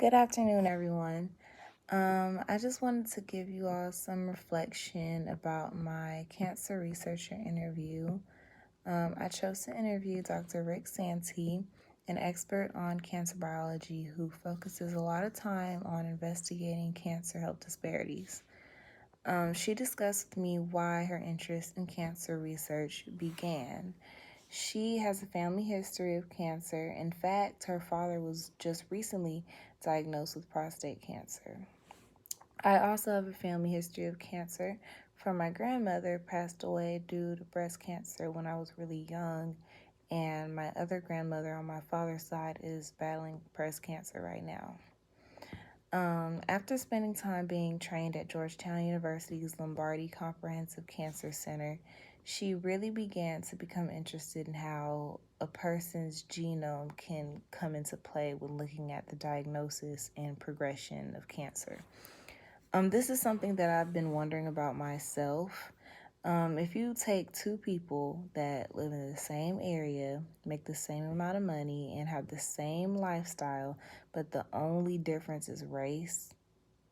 Good afternoon, everyone. I just wanted to give you all some reflection about my cancer researcher interview. I chose to interview Dr. Rick Santee, an expert on cancer biology who focuses a lot of time on investigating cancer health disparities. She discussed with me why her interest in cancer research began. She has a family history of cancer. In fact, her father was just recently diagnosed with prostate cancer. I also have a family history of cancer from my grandmother passed away due to breast cancer when I was really young, and my other grandmother on my father's side is battling breast cancer right now. After spending time being trained at Georgetown University's Lombardi Comprehensive Cancer Center, she really began to become interested in how a person's genome can come into play when looking at the diagnosis and progression of cancer. This is something that I've been wondering about myself. If you take two people that live in the same area, make the same amount of money, and have the same lifestyle, but the only difference is race,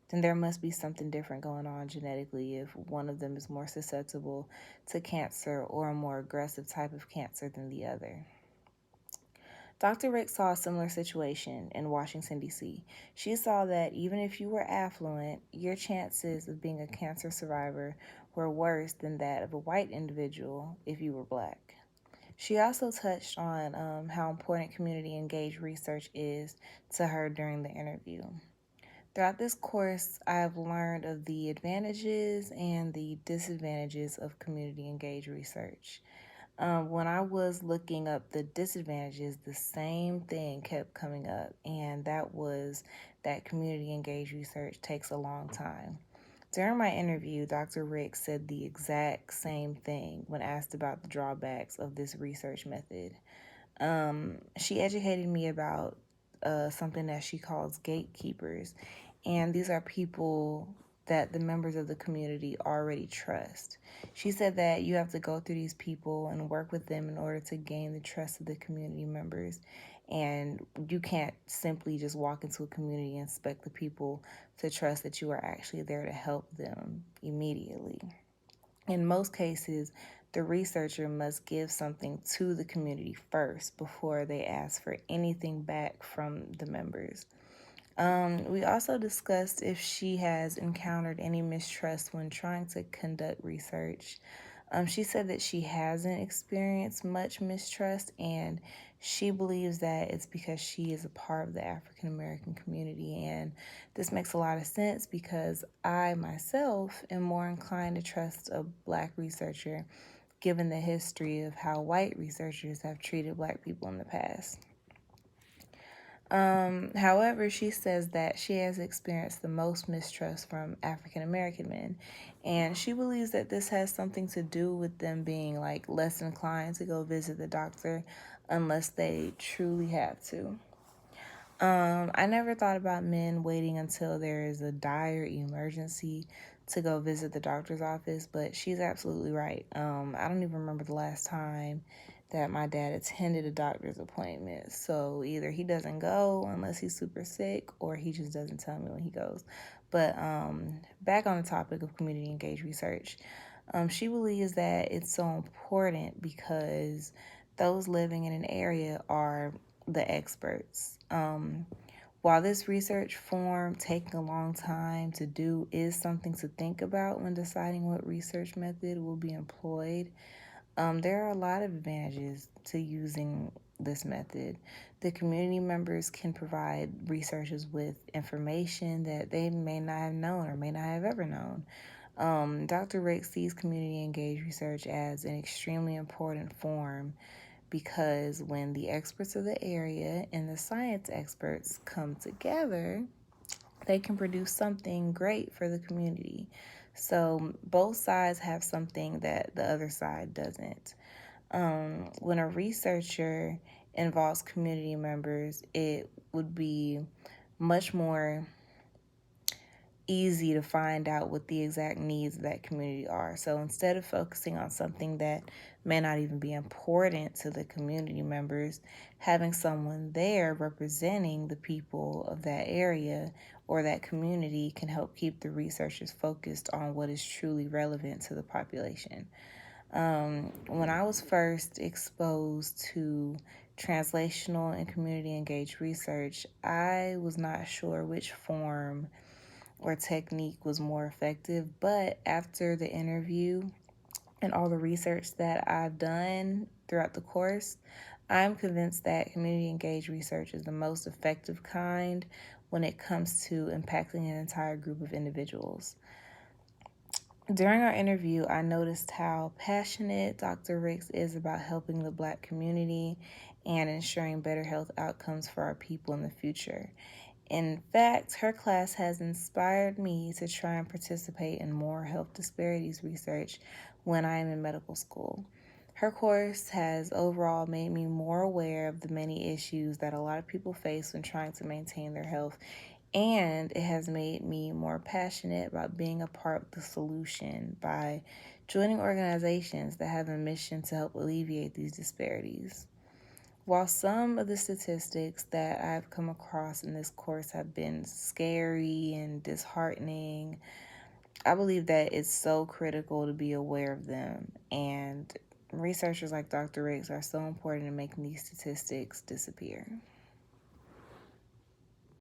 then there must be something different going on genetically if one of them is more susceptible to cancer or a more aggressive type of cancer than the other. Dr. Rick saw a similar situation in Washington, D.C. She saw that even if you were affluent, your chances of being a cancer survivor were worse than that of a white individual if you were black. She also touched on how important community engaged research is to her during the interview. Throughout this course, I have learned of the advantages and the disadvantages of community engaged research. When I was looking up the disadvantages, the same thing kept coming up, and that was that community engaged research takes a long time. During my interview, Dr. Rick said the exact same thing when asked about the drawbacks of this research method. She educated me about something that she calls gatekeepers, and these are people that the members of the community already trust. She said that you have to go through these people and work with them in order to gain the trust of the community members. And you can't simply just walk into a community and expect the people to trust that you are actually there to help them immediately. In most cases, the researcher must give something to the community first before they ask for anything back from the members. We also discussed if she has encountered any mistrust when trying to conduct research. She said that she hasn't experienced much mistrust, and she believes that it's because she is a part of the African American community. And this makes a lot of sense because I myself am more inclined to trust a black researcher given the history of how white researchers have treated black people in the past. However, she says that she has experienced the most mistrust from African American men, and she believes that this has something to do with them being like less inclined to go visit the doctor unless they truly have to. I never thought about men waiting until there is a dire emergency to go visit the doctor's office, but she's absolutely right. I don't even remember the last time that my dad attended a doctor's appointment. So either he doesn't go unless he's super sick, or he just doesn't tell me when he goes. But back on the topic of community engaged research, she believes that it's so important because those living in an area are the experts. While this research form taking a long time to do is something to think about when deciding what research method will be employed, there are a lot of advantages to using this method. The community members can provide researchers with information that they may not have known or may not have ever known. Dr. Rick sees community engaged research as an extremely important form because when the experts of the area and the science experts come together, they can produce something great for the community. So both sides have something that the other side doesn't. When a researcher involves community members, it would be much more easy to find out what the exact needs of that community are. So instead of focusing on something that may not even be important to the community members, having someone there representing the people of that area or that community can help keep the researchers focused on what is truly relevant to the population. When I was first exposed to translational and community engaged research, I was not sure which form or technique was more effective, but after the interview and all the research that I've done throughout the course, I'm convinced that community engaged research is the most effective kind when it comes to impacting an entire group of individuals. During our interview, I noticed how passionate Dr. Ricks is about helping the Black community and ensuring better health outcomes for our people in the future. In fact, her class has inspired me to try and participate in more health disparities research when I am in medical school. Her course has overall made me more aware of the many issues that a lot of people face when trying to maintain their health, and it has made me more passionate about being a part of the solution by joining organizations that have a mission to help alleviate these disparities. While some of the statistics that I've come across in this course have been scary and disheartening, I believe that it's so critical to be aware of them. And researchers like Dr. Riggs are so important in making these statistics disappear.